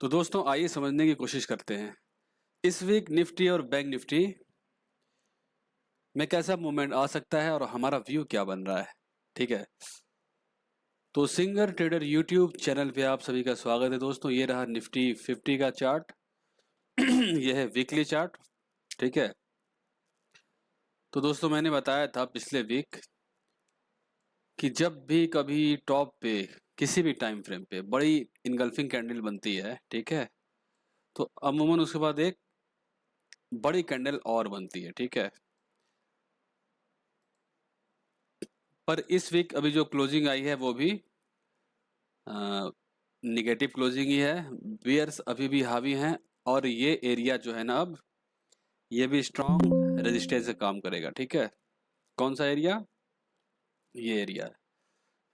तो दोस्तों आइए समझने की कोशिश करते हैं इस वीक निफ्टी और बैंक निफ्टी में कैसा मूवमेंट आ सकता है और हमारा व्यू क्या बन रहा है। ठीक है, तो सिंगर ट्रेडर यूट्यूब चैनल पे आप सभी का स्वागत है दोस्तों। ये रहा निफ्टी 50 का चार्ट। ये है वीकली चार्ट। ठीक है, तो दोस्तों मैंने बताया था पिछले वीक कि जब भी कभी टॉप पे किसी भी टाइम फ्रेम पे बड़ी इनगल्फिंग कैंडल बनती है, ठीक है, तो अमूमन उसके बाद एक बड़ी कैंडल और बनती है। ठीक है, पर इस वीक अभी जो क्लोजिंग आई है वो भी निगेटिव क्लोजिंग ही है। बियर्स अभी भी हावी हैं और ये एरिया जो है ना, अब ये भी स्ट्रॉन्ग रेजिस्टेंस से काम करेगा। ठीक है, कौन सा एरिया? ये एरिया,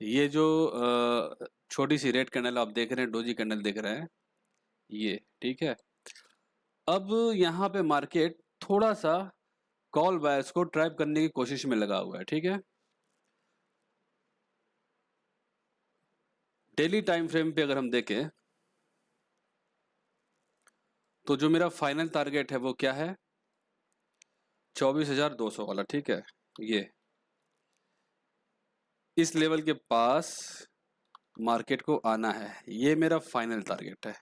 ये जो छोटी सी रेड कैंडल आप देख रहे हैं, डोजी कैंडल देख रहे हैं, ये ठीक है। अब यहाँ पे मार्केट थोड़ा सा कॉल बायर्स को ट्रैप करने की कोशिश में लगा हुआ है। ठीक है, डेली टाइम फ्रेम पे अगर हम देखें तो जो मेरा फाइनल टारगेट है वो क्या है? 24,200 वाला। ठीक है, ये इस लेवल के पास मार्केट को आना है, ये मेरा फाइनल टारगेट है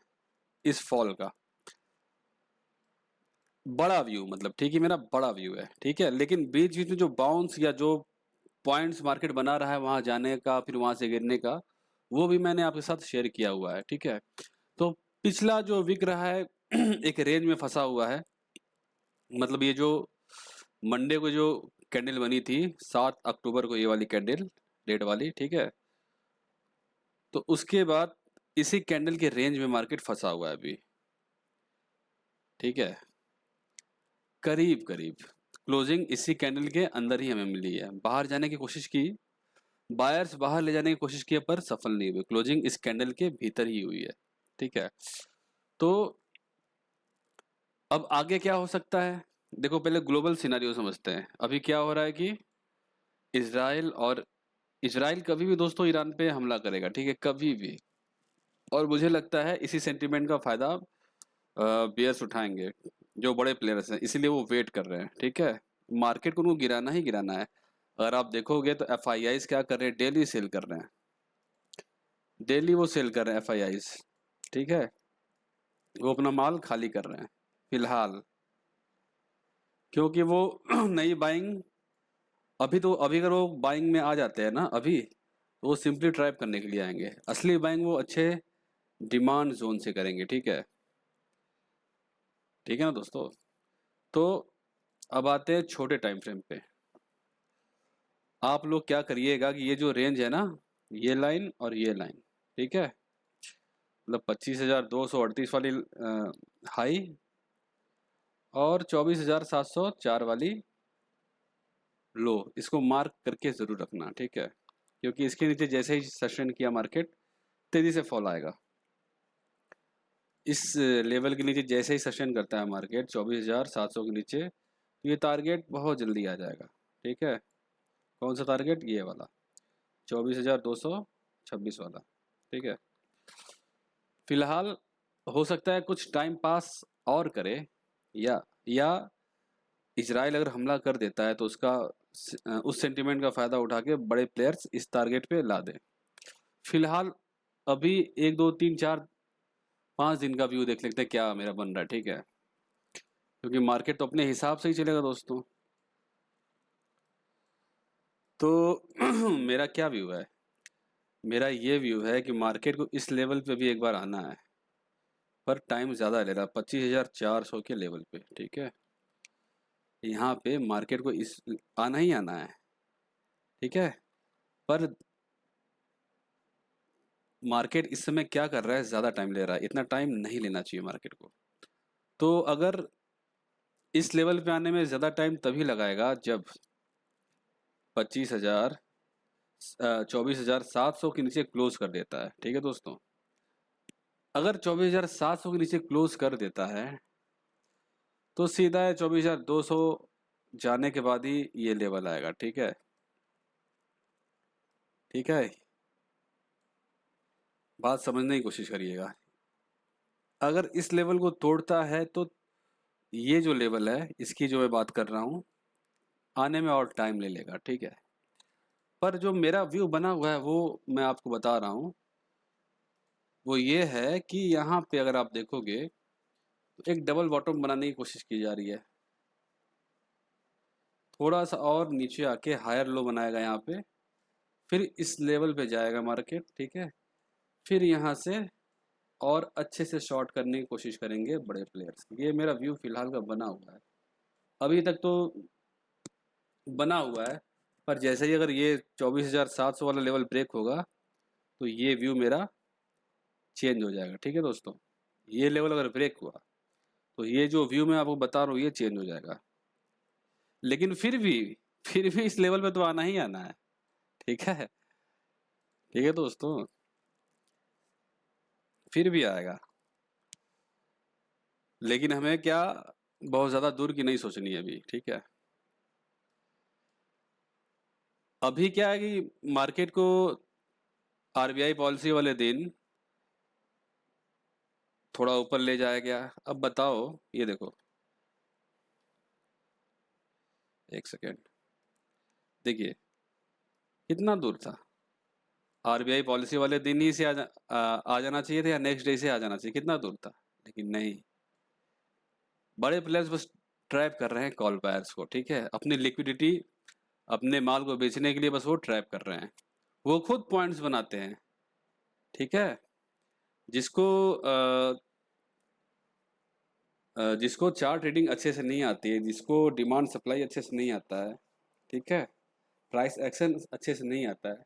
इस फॉल का। बड़ा व्यू मतलब, ठीक है, मेरा बड़ा व्यू है। ठीक है, लेकिन बीच बीच में जो बाउंस या जो पॉइंट्स मार्केट बना रहा है वहां जाने का फिर वहां से गिरने का, वो भी मैंने आपके साथ शेयर किया हुआ है। ठीक है, तो पिछला जो वीक रहा है एक रेंज में फंसा हुआ है। मतलब ये जो मंडे को जो कैंडल बनी थी 7 अक्टूबर को, ये वाली कैंडल डेट वाली, ठीक है, तो उसके बाद इसी कैंडल के रेंज में मार्केट फंसा हुआ है अभी। ठीक है, करीब करीब क्लोजिंग इसी कैंडल के अंदर ही हमें मिली है। बाहर जाने की कोशिश की, बायर्स बाहर ले जाने की कोशिश की, पर सफल नहीं हुई। क्लोजिंग इस कैंडल के भीतर ही हुई है। ठीक है, तो अब आगे क्या हो सकता है? देखो पहले ग्लोबल सिनेरियो समझते हैं। अभी क्या हो रहा है कि इसराइल कभी भी दोस्तों ईरान पे हमला करेगा। ठीक है, कभी भी। और मुझे लगता है इसी सेंटीमेंट का फायदा बियर्स उठाएंगे, जो बड़े प्लेयर्स हैं, इसीलिए वो वेट कर रहे हैं। ठीक है, मार्केट को उनको गिराना ही गिराना है। अगर आप देखोगे तो एफ आई आईज क्या कर रहे हैं, डेली सेल कर रहे हैं, डेली वो सेल कर रहे हैं एफ आई आईज। ठीक है, वो अपना माल खाली कर रहे हैं फिलहाल, क्योंकि वो नई बाइंग, अभी अगर वो बाइंग में आ जाते हैं ना अभी, तो वो सिंपली ट्रैप करने के लिए आएंगे। असली बाइंग वो अच्छे डिमांड जोन से करेंगे। ठीक है, ठीक है ना दोस्तों। तो अब आते हैं छोटे टाइम फ्रेम पे। आप लोग क्या करिएगा कि ये जो रेंज है ना, ये लाइन और ये लाइन, ठीक है, मतलब 25,238 वाली हाई और 24,704 वाली लो, इसको मार्क करके जरूर रखना। ठीक है, क्योंकि इसके नीचे जैसे ही सेशन किया मार्केट, तेजी से फॉल आएगा। इस लेवल के नीचे जैसे ही सेशन करता है मार्केट 24,700 के नीचे, तो ये टारगेट बहुत जल्दी आ जाएगा। ठीक है, कौन सा टारगेट? ये वाला 24,226 वाला। ठीक है, फिलहाल हो सकता है कुछ टाइम पास और करे, या इजराइल अगर हमला कर देता है तो उसका उस सेंटीमेंट का फायदा उठा के बड़े प्लेयर्स इस टारगेट पे ला दें। फिलहाल अभी 1 2 3 4 5 दिन का व्यू देख लेते हैं क्या मेरा बन रहा है। ठीक है, क्योंकि मार्केट तो अपने हिसाब से ही चलेगा दोस्तों। तो मेरा क्या व्यू है? मेरा ये व्यू है कि मार्केट को इस लेवल पे भी एक बार आना है, पर टाइम ज़्यादा ले रहा है 25,400 के लेवल पे। ठीक है, यहाँ पे मार्केट को इस आना ही आना है। ठीक है, पर मार्केट इस समय क्या कर रहा है, ज़्यादा टाइम ले रहा है। इतना टाइम नहीं लेना चाहिए मार्केट को। तो अगर इस लेवल पे आने में ज़्यादा टाइम तभी लगाएगा जब 24,700 के नीचे क्लोज कर देता है। ठीक है दोस्तों, अगर 24,700 के नीचे क्लोज कर देता है तो सीधा है 24,200 जाने के बाद ही ये लेवल आएगा। ठीक है, ठीक है, बात समझने की कोशिश करिएगा। अगर इस लेवल को तोड़ता है तो ये जो लेवल है इसकी जो मैं बात कर रहा हूँ आने में और टाइम ले लेगा, ठीक है। पर जो मेरा व्यू बना हुआ है वो मैं आपको बता रहा हूँ, वो ये है कि यहाँ पे अगर आप देखोगे तो एक डबल बॉटम बनाने की कोशिश की जा रही है। थोड़ा सा और नीचे आके हायर लो बनाएगा यहाँ पे, फिर इस लेवल पे जाएगा मार्केट, ठीक है। फिर यहाँ से और अच्छे से शॉर्ट करने की कोशिश करेंगे बड़े प्लेयर्स। ये मेरा व्यू फिलहाल का बना हुआ है, अभी तक तो बना हुआ है। पर जैसे ही अगर ये 24,700 वाला लेवल ब्रेक होगा तो ये व्यू मेरा चेंज हो जाएगा, ठीक है दोस्तों। ये लेवल अगर ब्रेक हुआ तो ये जो व्यू मैं आपको बता रहा हूँ ये चेंज हो जाएगा। लेकिन फिर भी इस लेवल पे तो आना ही आना है, ठीक है। ठीक है दोस्तों, फिर भी आएगा। लेकिन हमें क्या बहुत ज़्यादा दूर की नहीं सोचनी है अभी, ठीक है। अभी क्या है कि मार्केट को आरबीआई पॉलिसी वाले दिन थोड़ा ऊपर ले जाया गया। अब बताओ, ये देखो, एक सेकेंड, देखिए कितना दूर था। आरबीआई पॉलिसी वाले दिन ही से आ जाना चाहिए था या नेक्स्ट डे से आ जाना चाहिए, कितना दूर था। लेकिन नहीं, बड़े प्लेयर्स बस ट्रैप कर रहे हैं कॉल बायर्स को, ठीक है। अपनी लिक्विडिटी, अपने माल को बेचने के लिए बस वो ट्रैप कर रहे हैं। वो खुद पॉइंट्स बनाते हैं, ठीक है। जिसको जिसको चार्ट रीडिंग अच्छे से नहीं आती है, जिसको डिमांड सप्लाई अच्छे से नहीं आता है, ठीक है, प्राइस एक्शन अच्छे से नहीं आता है,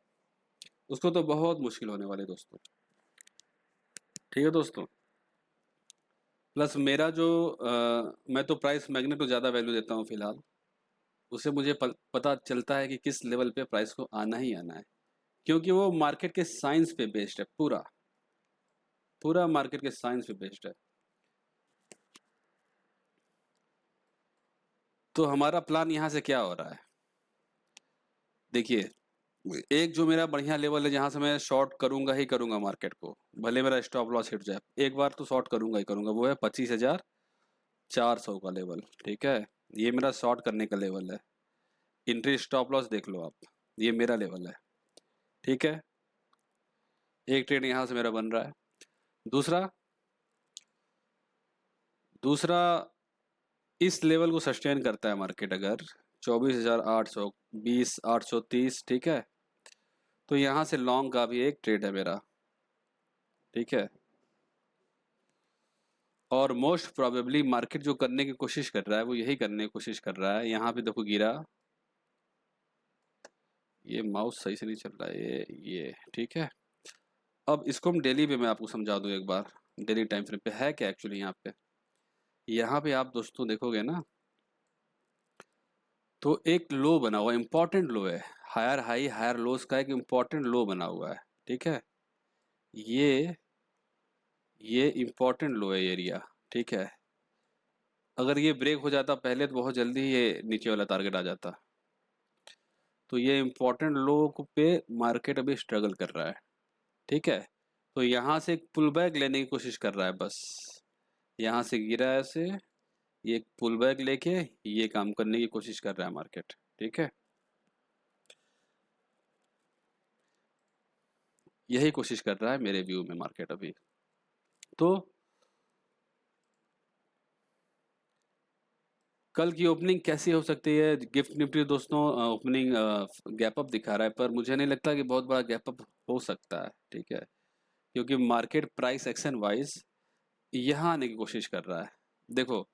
उसको तो बहुत मुश्किल होने वाले दोस्तों, ठीक है दोस्तों। प्लस मेरा जो मैं तो प्राइस मैग्नेट को ज़्यादा वैल्यू देता हूँ फिलहाल। उससे मुझे पता चलता है कि किस लेवल पे प्राइस को आना ही आना है, क्योंकि वो मार्केट के साइंस पे बेस्ड है, पूरा पूरा मार्केट के साइंस पे बेस्ड है। तो हमारा प्लान यहाँ से क्या हो रहा है, देखिए, एक जो मेरा बढ़िया लेवल है जहाँ से मैं शॉर्ट करूंगा ही करूंगा मार्केट को, भले मेरा स्टॉप लॉस हिट जाए, एक बार तो शॉर्ट करूंगा ही करूंगा, वो है 25,400 का लेवल, ठीक है। ये मेरा शॉर्ट करने का लेवल है। इंट्री स्टॉप लॉस देख लो आप, ये मेरा लेवल है, ठीक है। एक ट्रेड यहाँ से मेरा बन रहा है। दूसरा दूसरा इस लेवल को सस्टेन करता है मार्केट अगर 24,800, 20,830, ठीक है, तो यहाँ से लॉन्ग का भी एक ट्रेड है मेरा, ठीक है। और मोस्ट प्रोबेबली मार्केट जो करने की कोशिश कर रहा है वो यही करने की कोशिश कर रहा है। यहाँ पे देखो गिरा, ये माउस सही से नहीं चल रहा है, ये ठीक है। अब इसको हम डेली पे मैं आपको समझा दूँ एक बार, डेली टाइम फ्रेम पे है क्या एक्चुअली। यहाँ पे आप दोस्तों देखोगे ना तो एक लो बना हुआ, इंपॉर्टेंट लो है, हायर हाई हायर लोस का एक इंपॉर्टेंट लो बना हुआ है, ठीक है। ये ये इंपॉर्टेंट लो है एरिया, ठीक है। अगर ये ब्रेक हो जाता पहले तो बहुत जल्दी ये नीचे वाला टारगेट आ जाता। तो ये इंपॉर्टेंट लो पे मार्केट अभी स्ट्रगल कर रहा है, ठीक है। तो यहाँ से एक पुल बैक लेने की कोशिश कर रहा है बस। यहाँ से गिरा है ऐसे, ये एक पुल बैक लेके ये काम करने की कोशिश कर रहा है मार्केट, ठीक है। यही कोशिश कर रहा है मेरे व्यू में मार्केट अभी। तो कल की ओपनिंग कैसी हो सकती है। गिफ्ट निफ्टी दोस्तों ओपनिंग गैप अप दिखा रहा है, पर मुझे नहीं लगता कि बहुत बड़ा गैप अप हो सकता है, ठीक है। क्योंकि मार्केट प्राइस एक्शन वाइज यहाँ आने की कोशिश कर रहा है। देखो,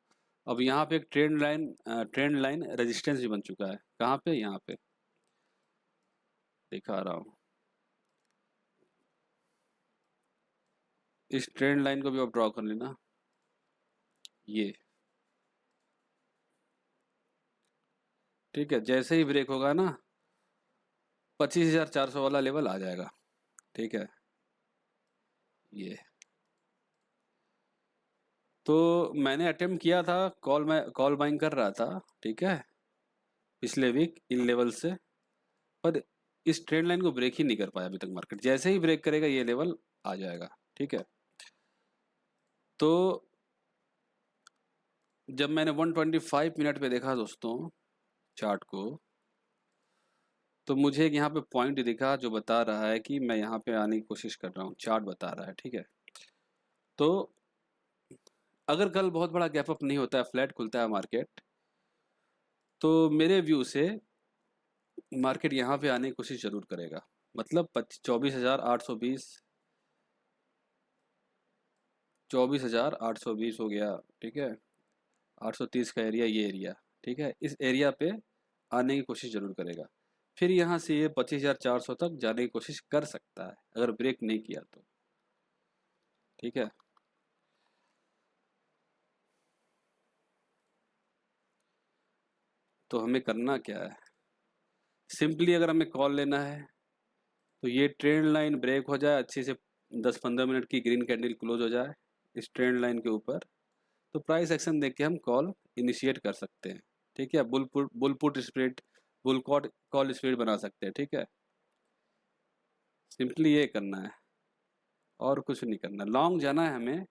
अब यहाँ पे एक ट्रेंड लाइन रेजिस्टेंस भी बन चुका है। कहाँ पे, यहाँ पे दिखा रहा हूँ। इस ट्रेंड लाइन को भी आप ड्रॉ कर लेना, ये ठीक है। जैसे ही ब्रेक होगा ना 25,400 वाला लेवल आ जाएगा, ठीक है। ये तो मैंने अटेम्प्ट किया था, कॉल बाइंग कर रहा था, ठीक है, पिछले वीक इन लेवल से। पर इस ट्रेंड लाइन को ब्रेक ही नहीं कर पाया अभी तक मार्केट। जैसे ही ब्रेक करेगा ये लेवल आ जाएगा, ठीक है। तो जब मैंने 125 मिनट पे देखा दोस्तों चार्ट को, तो मुझे एक यहाँ पे पॉइंट दिखा जो बता रहा है कि मैं यहाँ पे आने की कोशिश कर रहा हूँ, चार्ट बता रहा है, ठीक है। तो अगर कल बहुत बड़ा गैप अप नहीं होता है, फ्लैट खुलता है मार्केट, तो मेरे व्यू से मार्केट यहाँ पे आने की कोशिश जरूर करेगा। मतलब 24,820, 24,820 हो गया, ठीक है। 830 का एरिया, ये एरिया, ठीक है। इस एरिया पे आने की कोशिश जरूर करेगा। फिर यहाँ से ये 25,400 तक जाने की कोशिश कर सकता है अगर ब्रेक नहीं किया तो, ठीक है। तो हमें करना क्या है, सिंपली अगर हमें कॉल लेना है तो ये ट्रेंड लाइन ब्रेक हो जाए अच्छे से, 10-15 मिनट की ग्रीन कैंडल क्लोज हो जाए इस ट्रेंड लाइन के ऊपर, तो प्राइस एक्शन देख के हम कॉल इनिशिएट कर सकते हैं, ठीक है। Bull put spread, bull call spread बना सकते हैं, ठीक है। सिंपली ये करना है और कुछ नहीं करना। लॉन्ग जाना है हमें,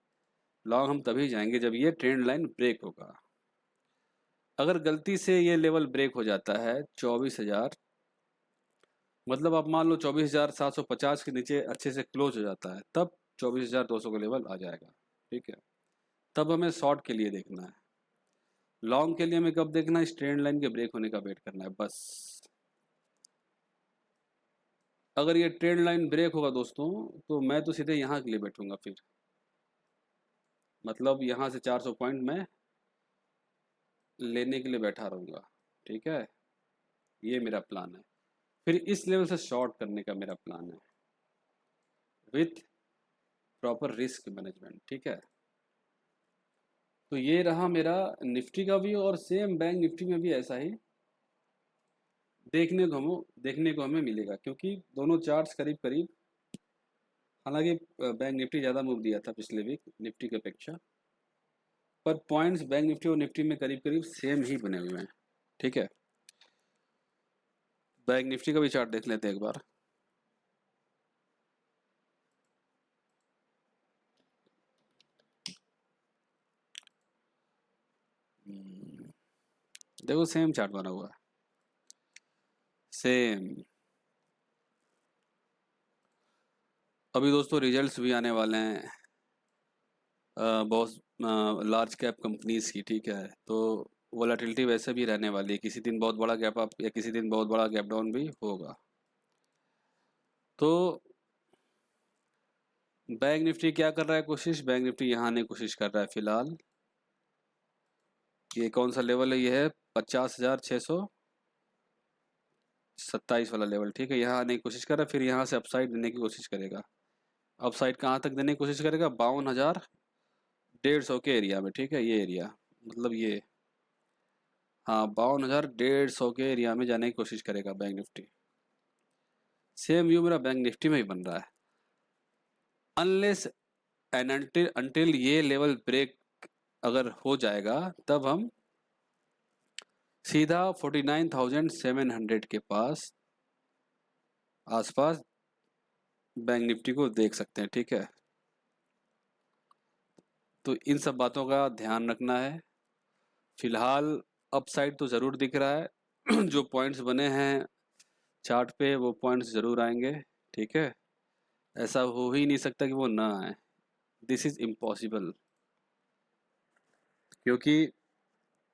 लॉन्ग हम तभी जाएंगे जब ये ट्रेंड लाइन ब्रेक होगा। अगर गलती से ये लेवल ब्रेक हो जाता है 24,000, मतलब आप मान लो 24,750 के नीचे अच्छे से क्लोज हो जाता है, तब 24,200 का लेवल आ जाएगा, ठीक है। तब हमें शॉर्ट के लिए देखना है। लॉन्ग के लिए हमें कब देखना है, इस ट्रेंड लाइन के ब्रेक होने का वेट करना है बस। अगर ये ट्रेंड लाइन ब्रेक होगा दोस्तों, तो मैं तो सीधे यहाँ के लिए बैठूंगा फिर, मतलब यहाँ से 400 पॉइंट मैं लेने के लिए बैठा रहूँगा, ठीक है। ये मेरा प्लान है। फिर इस लेवल से शॉर्ट करने का मेरा प्लान है विथ प्रॉपर रिस्क मैनेजमेंट, ठीक है। तो ये रहा मेरा निफ्टी का भी, और सेम बैंक निफ्टी में भी ऐसा ही देखने को हमें मिलेगा, क्योंकि दोनों चार्ट्स करीब करीब, हालांकि बैंक निफ्टी ज़्यादा मूव दिया था पिछले वीक निफ्टी की अपेक्षा, पर पॉइंट्स बैंक निफ्टी और निफ्टी में करीब करीब सेम ही बने हुए हैं, ठीक है। बैंक निफ्टी का भी चार्ट देख लेते हैं एक बार। देखो सेम चार्ट बना हुआ है, सेम। अभी दोस्तों रिजल्ट्स भी आने वाले हैं बहुत लार्ज कैप कंपनीज की, ठीक है। तो वोलेटिलिटी वैसे भी रहने वाली है, किसी दिन बहुत बड़ा गैप अप या किसी दिन बहुत बड़ा गैप डाउन भी होगा। तो बैंक निफ्टी क्या कर रहा है कोशिश, बैंक निफ्टी यहाँ आने की कोशिश कर रहा है फिलहाल। ये कौन सा लेवल है, ये है 50,627 वाला लेवल, ठीक है। यहाँ आने की कोशिश कर रहा है, फिर यहाँ से अपसाइड देने की कोशिश करेगा। अपसाइड कहाँ तक देने की कोशिश करेगा, 52,150 के एरिया में, ठीक है। ये एरिया मतलब ये, हाँ 52,150 के एरिया में जाने की कोशिश करेगा बैंक निफ्टी। सेम व्यू मेरा बैंक निफ्टी में ही बन रहा है। अनलेस एंड अनटिल ये लेवल ब्रेक अगर हो जाएगा, तब हम सीधा 49,700 के पास आसपास बैंक निफ्टी को देख सकते हैं, ठीक है। तो इन सब बातों का ध्यान रखना है। फिलहाल अपसाइड तो ज़रूर दिख रहा है जो पॉइंट्स बने हैं चार्ट पे वो पॉइंट्स ज़रूर आएंगे, ठीक है। ऐसा हो ही नहीं सकता कि वो ना आए, दिस इज़ इम्पॉसिबल। क्योंकि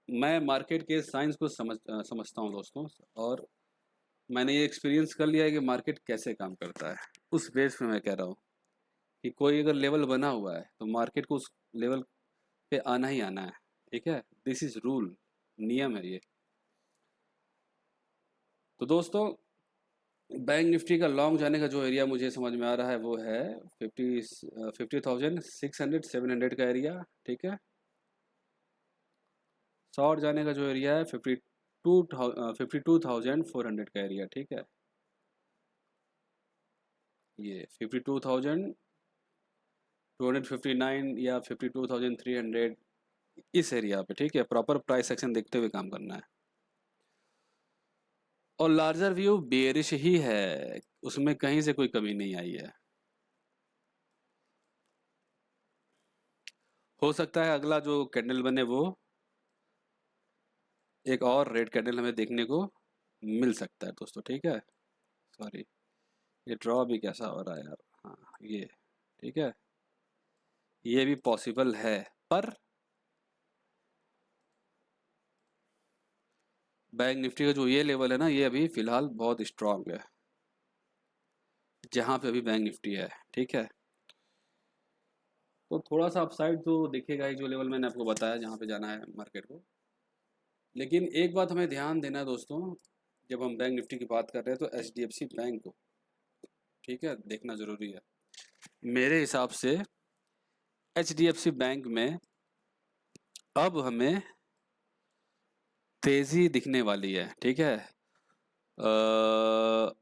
मैं मार्केट के साइंस को समझता हूँ दोस्तों, और मैंने ये एक्सपीरियंस कर लिया है कि मार्केट कैसे काम करता है। उस बेस पे मैं कह रहा हूँ कि कोई अगर लेवल बना हुआ है तो मार्केट को उस लेवल पे आना ही आना है, ठीक है। दिस इज़ रूल, नियम है ये। तो दोस्तों बैंक निफ्टी का लॉन्ग जाने का जो एरिया मुझे समझ में आ रहा है वो है 50,600 700 का एरिया, ठीक है। शॉर्ट जाने का जो एरिया है 52,400 का एरिया, ठीक है। ये 52,259 या 52,300 इस एरिया पे, ठीक है। प्रॉपर प्राइस एक्शन देखते हुए काम करना है। और लार्जर व्यू बेयरिश ही है, उसमें कहीं से कोई कमी नहीं आई है। हो सकता है अगला जो कैंडल बने वो एक और रेड कैंडल हमें देखने को मिल सकता है दोस्तों, ठीक है। सॉरी, ये ड्रॉ भी कैसा हो रहा है यार। हाँ ये ठीक है, ये भी पॉसिबल है, पर बैंक निफ्टी का जो ये लेवल है ना, ये अभी फिलहाल बहुत स्ट्रांग है, जहाँ पे अभी बैंक निफ्टी है, ठीक है। तो थोड़ा सा अपसाइड तो दिखेगा ही, जो लेवल मैंने आपको बताया जहाँ पे जाना है मार्केट को। लेकिन एक बात हमें ध्यान देना है दोस्तों, जब हम बैंक निफ्टी की बात कर रहे हैं तो एचडीएफसी बैंक को, ठीक है, देखना ज़रूरी है। मेरे हिसाब से एचडीएफसी बैंक में अब हमें तेज़ी दिखने वाली है, ठीक है।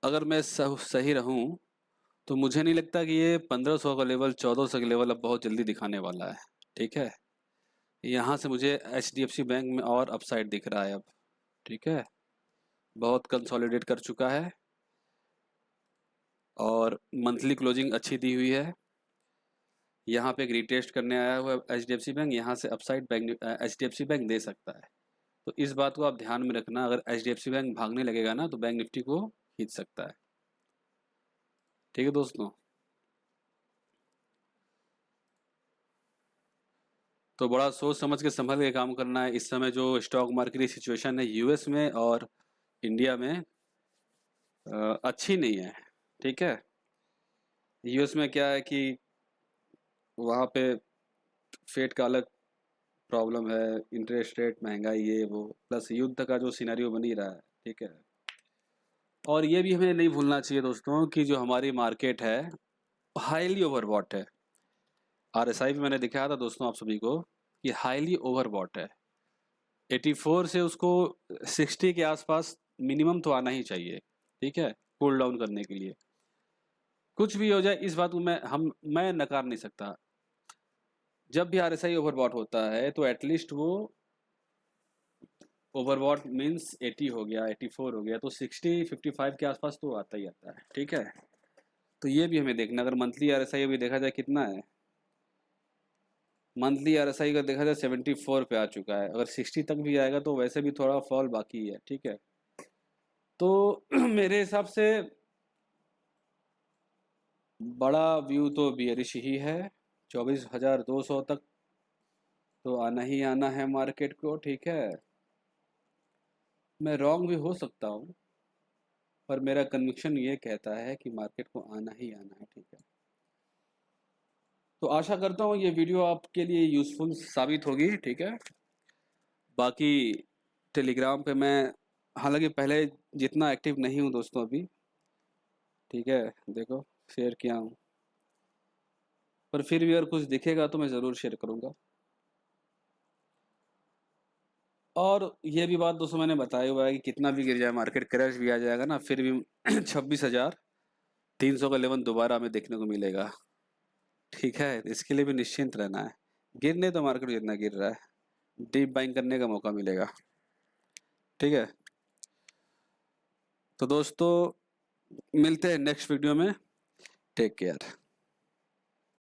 अगर मैं सही रहूं तो मुझे नहीं लगता कि ये 1500 का लेवल, 1400 का लेवल अब बहुत जल्दी दिखाने वाला है, ठीक है। यहाँ से मुझे एचडीएफसी बैंक में और अपसाइड दिख रहा है अब, ठीक है। बहुत कंसोलिडेट कर चुका है और मंथली क्लोजिंग अच्छी दी हुई है। यहाँ पे एक रिटेस्ट करने आया हुआ है एचडीएफसी बैंक, यहाँ से अपसाइड बैंक एचडीएफसी बैंक दे सकता है। तो इस बात को आप ध्यान में रखना, अगर एचडीएफसी बैंक भागने लगेगा ना तो बैंक निफ्टी को खींच सकता है, ठीक है दोस्तों। तो बड़ा सोच समझ के संभल के काम करना है। इस समय जो स्टॉक मार्केट की सिचुएशन है यूएस में और इंडिया में अच्छी नहीं है, ठीक है। यूएस में क्या है कि वहाँ पे फेड का अलग प्रॉब्लम है, इंटरेस्ट रेट, महंगाई, ये वो, प्लस युद्ध का जो सिनेरियो बन ही रहा है, ठीक है। और ये भी हमें नहीं भूलना चाहिए दोस्तों कि जो हमारी मार्केट है हाईली ओवरबॉट है। आरएसआई भी मैंने दिखाया था दोस्तों आप सभी को कि हाईली ओवरबॉट है। 84 से उसको 60 के आसपास मिनिमम तो आना ही चाहिए, ठीक है, कूल डाउन करने के लिए। कुछ भी हो जाए इस बात को मैं नकार नहीं सकता। जब भी आरएसआई ओवरबॉट होता है तो एटलीस्ट वो ओवरबॉट मींस 80 हो गया, 84 हो गया, तो 60 55 के आसपास तो आता ही आता है, ठीक है। तो ये भी हमें देखना, अगर मंथली आरएसआई अभी देखा जाए कितना है, मंथली आरएसआई का देखा जाए 74 पे आ चुका है। अगर 60 तक भी आएगा तो वैसे भी थोड़ा फॉल बाकी है, ठीक है। तो मेरे हिसाब से बड़ा व्यू तो बियरिश ही है। 24,200 तक तो आना ही आना है मार्केट को, ठीक है। मैं रॉन्ग भी हो सकता हूँ, पर मेरा कन्विक्शन ये कहता है कि मार्केट को आना ही आना है, ठीक है। तो आशा करता हूँ ये वीडियो आपके लिए यूज़फुल साबित होगी, ठीक है। बाकी टेलीग्राम पे मैं हालांकि पहले जितना एक्टिव नहीं हूँ दोस्तों अभी, ठीक है, देखो शेयर किया हूँ, पर फिर भी अगर कुछ दिखेगा तो मैं ज़रूर शेयर करूँगा। और ये भी बात दोस्तों मैंने बताया हुआ है कि कितना भी गिर जाए मार्केट, क्रैश भी आ जाएगा ना, फिर भी 26,300 का लेवल दोबारा हमें देखने को मिलेगा, ठीक है। इसके लिए भी निश्चिंत रहना है। गिरने तो मार्केट जितना गिर रहा है, डीप बाइंग करने का मौका मिलेगा, ठीक है। तो दोस्तों मिलते हैं नेक्स्ट वीडियो में, टेक केयर।